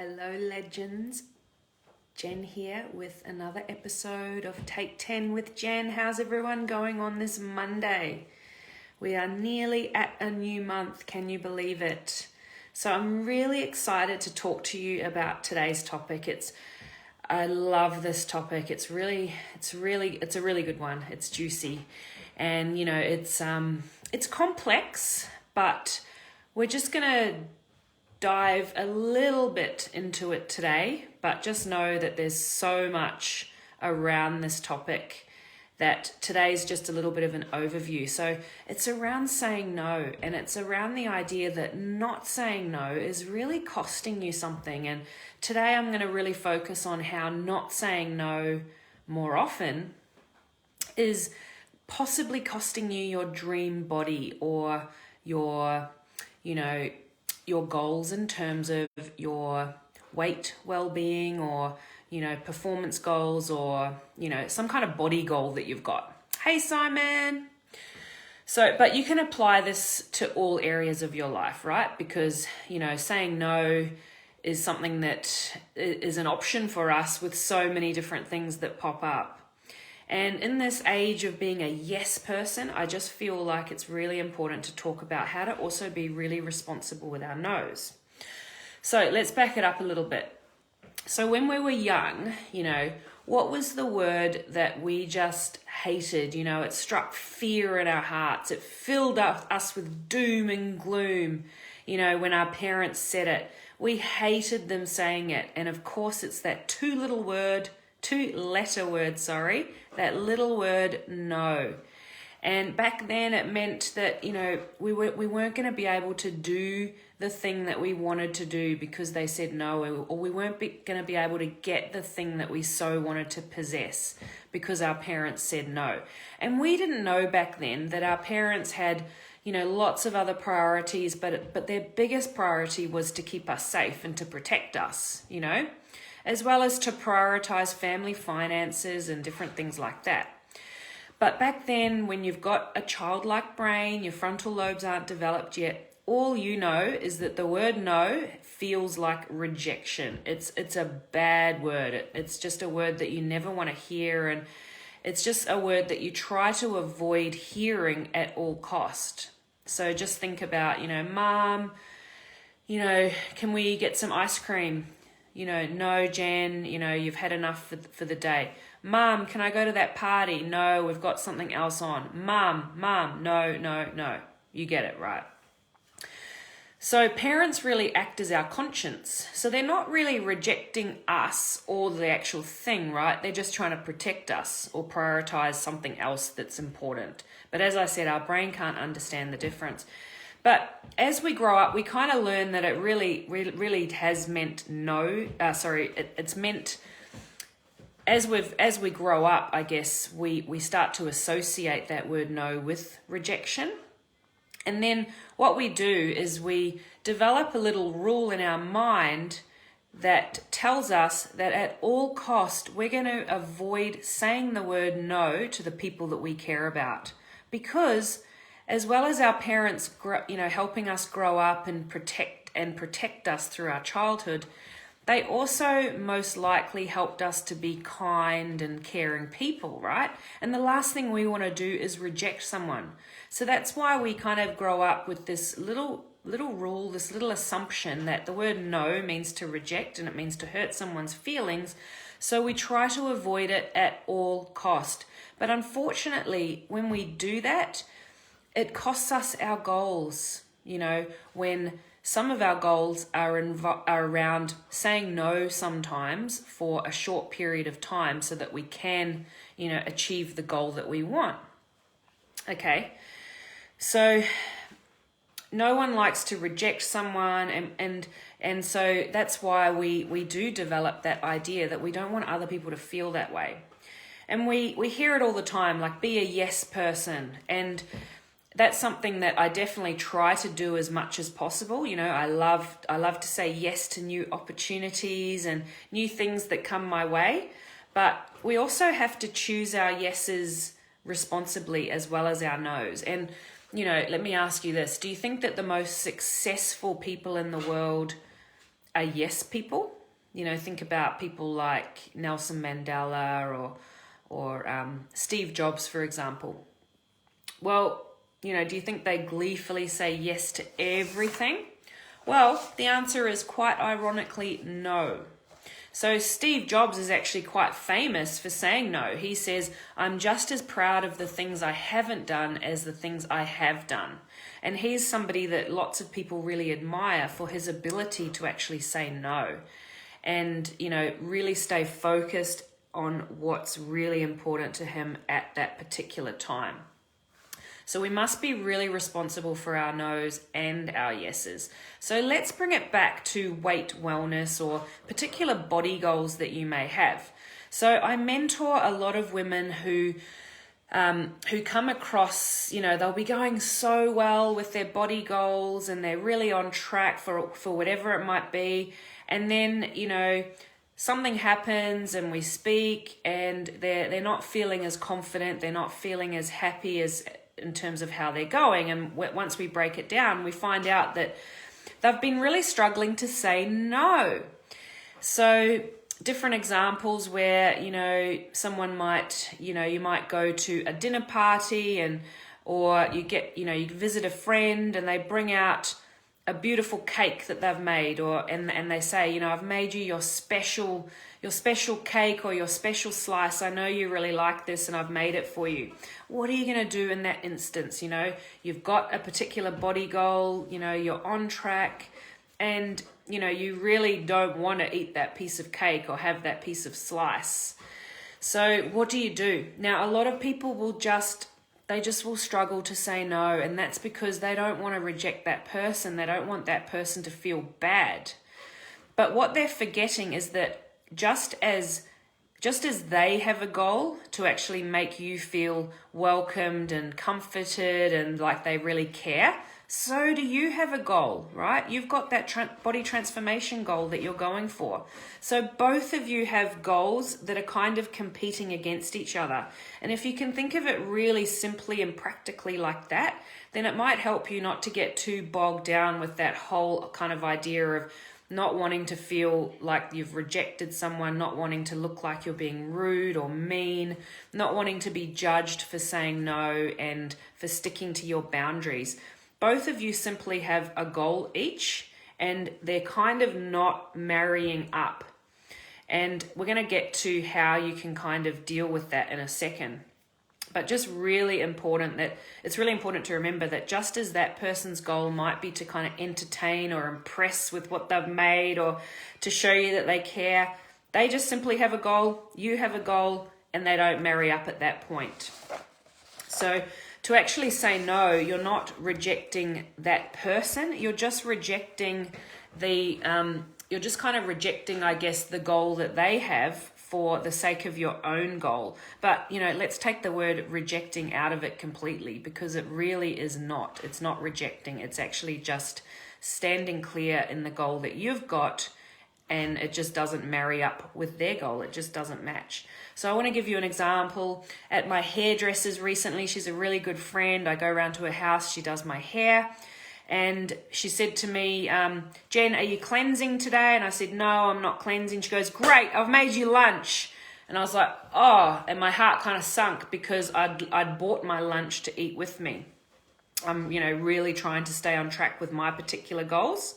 Hello legends, Jen here with another episode of Take 10 with Jen. How's everyone going on this Monday? We are nearly at a new month, can you believe it? So I'm really excited to talk to you about today's topic. I love this topic. It's a really good one. It's juicy. And it's complex, but we're just gonna dive a little bit into it today, but just know that there's so much around this topic that today's just a little bit of an overview. So it's around saying no, and it's around the idea that not saying no is really costing you something. And today I'm going to really focus on how not saying no more often is possibly costing you your dream body or your goals in terms of your weight well-being or, performance goals or, some kind of body goal that you've got. Hey, Simon. But you can apply this to all areas of your life, right? Because, saying no is something that is an option for us with so many different things that pop up. And in this age of being a yes person, I just feel like it's really important to talk about how to also be really responsible with our no's. So let's back it up a little bit. So when we were young, what was the word that we just hated? It struck fear in our hearts. It filled us with doom and gloom. When our parents said it, we hated them saying it. And of course, it's that two-letter word, that little word no. And back then it meant that, we weren't going to be able to do the thing that we wanted to do because they said no, or we weren't going to be able to get the thing that we so wanted to possess because our parents said no. And we didn't know back then that our parents had, lots of other priorities, but their biggest priority was to keep us safe and to protect us, as well as to prioritize family finances and different things like that. But back then, when you've got a childlike brain, your frontal lobes aren't developed yet, all you know is that the word no feels like rejection. It's a bad word. It's just a word that you never want to hear, and it's just a word that you try to avoid hearing at all cost. So just think about, Mom, can we get some ice cream? No, Jan, you've had enough for the day. Mom, can I go to that party? No, we've got something else on. Mom, no. You get it, right? So parents really act as our conscience. So they're not really rejecting us or the actual thing, right? They're just trying to protect us or prioritize something else that's important. But as I said, our brain can't understand the difference. But as we grow up, we kind of learn that it really has meant no. It's meant as we grow up, I guess we start to associate that word no with rejection. And then what we do is we develop a little rule in our mind that tells us that at all cost, we're going to avoid saying the word no to the people that we care about. Because as well as our parents, helping us grow up and protect us through our childhood, they also most likely helped us to be kind and caring people, right? And the last thing we want to do is reject someone. So that's why we kind of grow up with this little rule, this little assumption that the word no means to reject and it means to hurt someone's feelings. So we try to avoid it at all cost. But unfortunately, when we do that, it costs us our goals, when some of our goals are around saying no sometimes for a short period of time so that we can, achieve the goal that we want. Okay, so no one likes to reject someone, and so that's why we do develop that idea that we don't want other people to feel that way. And we hear it all the time, like be a yes person, and that's something that I definitely try to do as much as possible. I love to say yes to new opportunities and new things that come my way. But we also have to choose our yeses responsibly as well as our no's. And, let me ask you this. Do you think that the most successful people in the world are yes people? You know, think about people like Nelson Mandela or Steve Jobs, for example. Well, you know, do you think they gleefully say yes to everything? Well, the answer is quite ironically no. So Steve Jobs is actually quite famous for saying no. He says, I'm just as proud of the things I haven't done as the things I have done. And he's somebody that lots of people really admire for his ability to actually say no. And, you know, really stay focused on what's really important to him at that particular time. So we must be really responsible for our no's and our yeses. So let's bring it back to weight wellness or particular body goals that you may have. So I mentor a lot of women who come across, you know, they'll be going so well with their body goals and they're really on track for whatever it might be. And then, you know, something happens and we speak and they're not feeling as confident, they're not feeling as happy as in terms of how they're going. And once we break it down, we find out that they've been really struggling to say no. So different examples where, you know, someone might, you know, you might go to a dinner party or you get, you know, you visit a friend and they bring out a beautiful cake that they've made and they say, you know, I've made you your special cake or your special slice. I know you really like this and I've made it for you. What are you going to do in that instance? You know, you've got a particular body goal, you know, you're on track and, you know, you really don't want to eat that piece of cake or have that piece of slice. So what do? Now, a lot of people will just will struggle to say no, and that's because they don't want to reject that person. They don't want that person to feel bad. But what they're forgetting is that just as they have a goal to actually make you feel welcomed and comforted and like they really care, so do you have a goal, right? You've got that body transformation goal that you're going for. So both of you have goals that are kind of competing against each other. And if you can think of it really simply and practically like that, then it might help you not to get too bogged down with that whole kind of idea of not wanting to feel like you've rejected someone, not wanting to look like you're being rude or mean, not wanting to be judged for saying no and for sticking to your boundaries. Both of you simply have a goal each, and they're kind of not marrying up. And we're going to get to how you can kind of deal with that in a second. But just really important that it's really important to remember that just as that person's goal might be to kind of entertain or impress with what they've made or to show you that they care, they just simply have a goal, you have a goal, and they don't marry up at that point. So to actually say no, you're not rejecting that person, you're just rejecting you're just kind of rejecting, I guess, the goal that they have for the sake of your own goal. But, you know, let's take the word rejecting out of it completely, because it really is not. It's not rejecting. It's actually just standing clear in the goal that you've got, and it just doesn't marry up with their goal. It just doesn't match. So I want to give you an example. At my hairdresser's recently, she's a really good friend. I go around to her house. She does my hair. And she said to me, Jen, are you cleansing today? And I said, no, I'm not cleansing. She goes, great, I've made you lunch. And I was like, oh, and my heart kind of sunk because I'd bought my lunch to eat with me. I'm, you know, really trying to stay on track with my particular goals.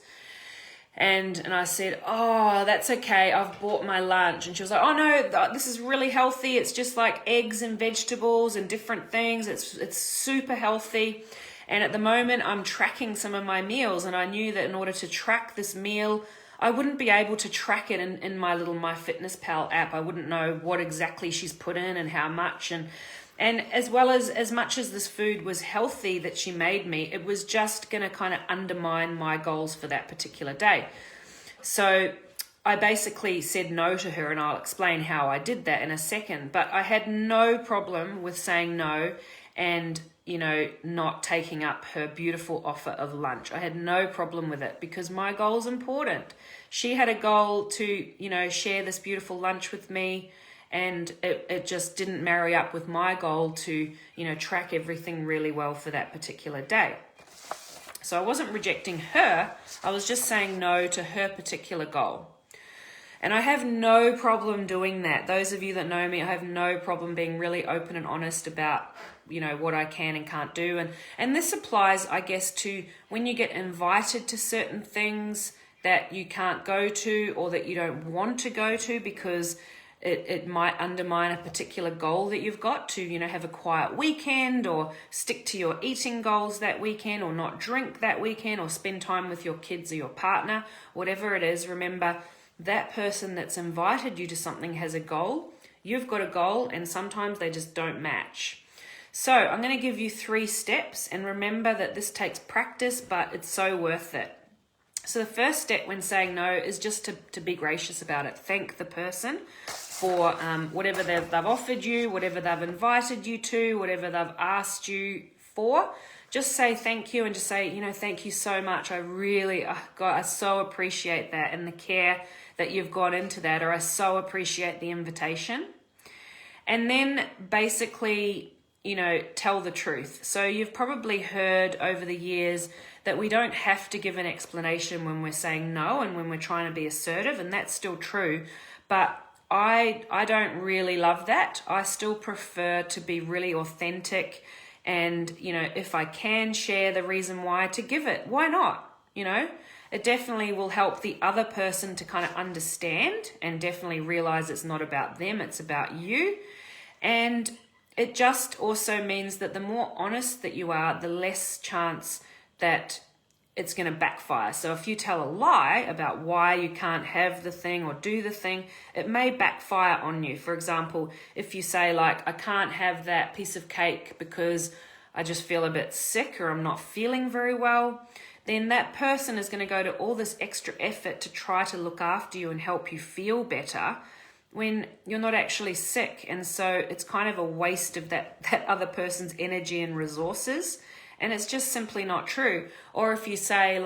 And I said, oh, that's okay, I've bought my lunch. And she was like, oh no, this is really healthy. It's just like eggs and vegetables and different things. It's super healthy. And at the moment, I'm tracking some of my meals, and I knew that in order to track this meal, I wouldn't be able to track it in my little MyFitnessPal app. I wouldn't know what exactly she's put in and how much. And as well as much as this food was healthy that she made me, it was just going to kind of undermine my goals for that particular day. So I basically said no to her, and I'll explain how I did that in a second. But I had no problem with saying no and, you know, not taking up her beautiful offer of lunch. I had no problem with it because my goal is important. She had a goal to, you know, share this beautiful lunch with me, and it just didn't marry up with my goal to, you know, track everything really well for that particular day. So I wasn't rejecting her, I was just saying no to her particular goal. And I have no problem doing that. Those of you that know me, I have no problem being really open and honest about, what I can and can't do. And this applies, I guess, to when you get invited to certain things that you can't go to or that you don't want to go to because it might undermine a particular goal that you've got to, have a quiet weekend or stick to your eating goals that weekend or not drink that weekend or spend time with your kids or your partner, whatever it is. Remember, that person that's invited you to something has a goal. You've got a goal, and sometimes they just don't match. So I'm going to give you 3 steps, and remember that this takes practice, but it's so worth it. So the first step when saying no is just to be gracious about it. Thank the person for whatever they've offered you, whatever they've invited you to, whatever they've asked you for. Just say thank you and just say, thank you so much. I so appreciate that and the care that you've got into that, or I so appreciate the invitation. And then basically, tell the truth. So you've probably heard over the years that we don't have to give an explanation when we're saying no and when we're trying to be assertive, and that's still true. But I don't really love that. I still prefer to be really authentic and, if I can share the reason why, to give it. Why not? It definitely will help the other person to kind of understand and definitely realize it's not about them, it's about you. And it just also means that the more honest that you are, the less chance that it's going to backfire. So if you tell a lie about why you can't have the thing or do the thing, it may backfire on you. For example, if you say I can't have that piece of cake because I just feel a bit sick or I'm not feeling very well, then that person is going to go to all this extra effort to try to look after you and help you feel better when you're not actually sick. And so it's kind of a waste of that other person's energy and resources. And it's just simply not true. Or if you say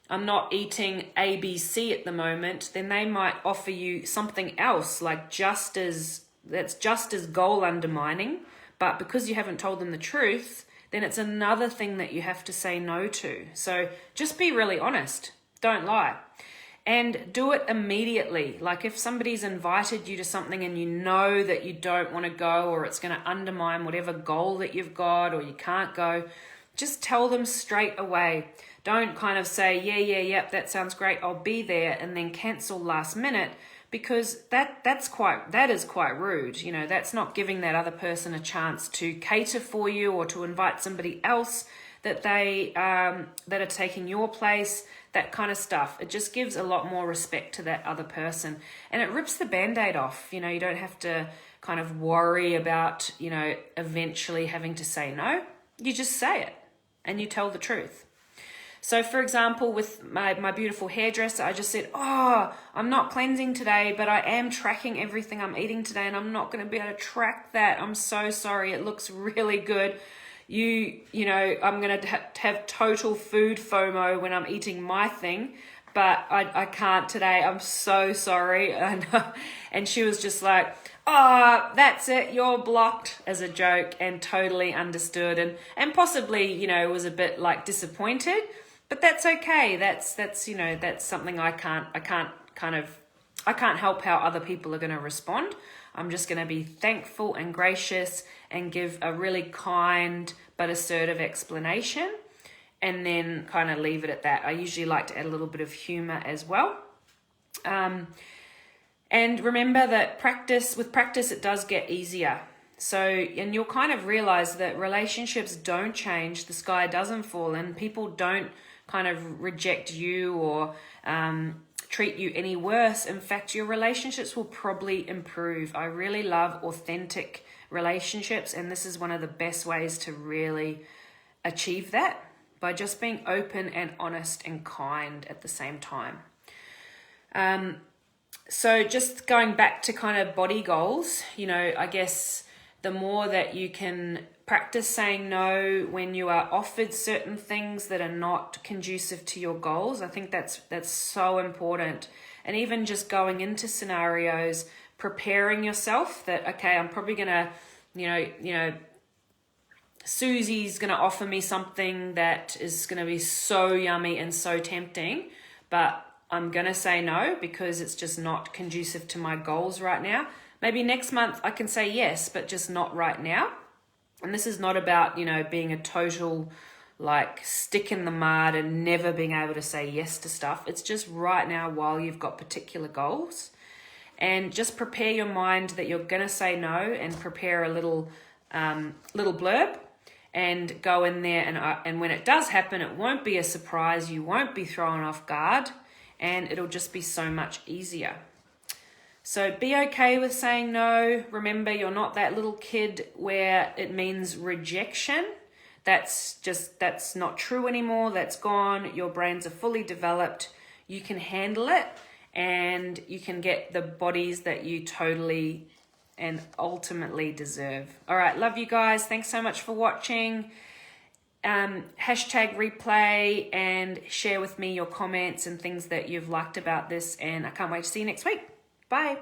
I'm not eating ABC at the moment, then they might offer you something else that's just as goal undermining. But because you haven't told them the truth, then it's another thing that you have to say no to. So just be really honest. Don't lie. And do it immediately. If somebody's invited you to something and you know that you don't want to go or it's going to undermine whatever goal that you've got or you can't go, just tell them straight away. Don't kind of say, yep, that sounds great, I'll be there, and then cancel last minute, because that is quite rude. That's not giving that other person a chance to cater for you or to invite somebody else that are taking your place, that kind of stuff. It just gives a lot more respect to that other person, and it rips the band-aid off. You don't have to kind of worry about, eventually having to say no. You just say it and you tell the truth. So for example, with my beautiful hairdresser, I just said, I'm not cleansing today, but I am tracking everything I'm eating today, and I'm not going to be able to track that. I'm so sorry. It looks really good. I'm going to have total food FOMO when I'm eating my thing, but I can't today. I'm so sorry. And she was just like, that's it, you're blocked, as a joke, and totally understood and possibly, was a bit disappointed, but that's okay. That's something I can't help how other people are going to respond. I'm just going to be thankful and gracious and give a really kind but assertive explanation, and then kind of leave it at that. I usually like to add a little bit of humor as well. And remember that with practice, it does get easier. So, and you'll kind of realize that relationships don't change, the sky doesn't fall, and people don't kind of reject you or treat you any worse. In fact, your relationships will probably improve. I really love authentic relationships, and this is one of the best ways to really achieve that, by just being open and honest and kind at the same time. So just going back to kind of body goals, I guess the more that you can practice saying no when you are offered certain things that are not conducive to your goals, I think that's so important. And even just going into scenarios, preparing yourself that, okay, I'm probably going to, Susie's going to offer me something that is going to be so yummy and so tempting, but I'm going to say no because it's just not conducive to my goals right now. Maybe next month I can say yes, but just not right now. And this is not about, you know, being a total like stick in the mud and never being able to say yes to stuff. It's just right now while you've got particular goals. And just prepare your mind that you're going to say no, and prepare a little blurb and go in there. And when it does happen, it won't be a surprise. You won't be thrown off guard, and it'll just be so much easier. So be okay with saying no. Remember, you're not that little kid where it means rejection. That's not true anymore. That's gone. Your brains are fully developed. You can handle it, and you can get the bodies that you totally and ultimately deserve. All right, love you guys. Thanks so much for watching. Hashtag replay and share with me your comments and things that you've liked about this, and I can't wait to see you next week. Bye.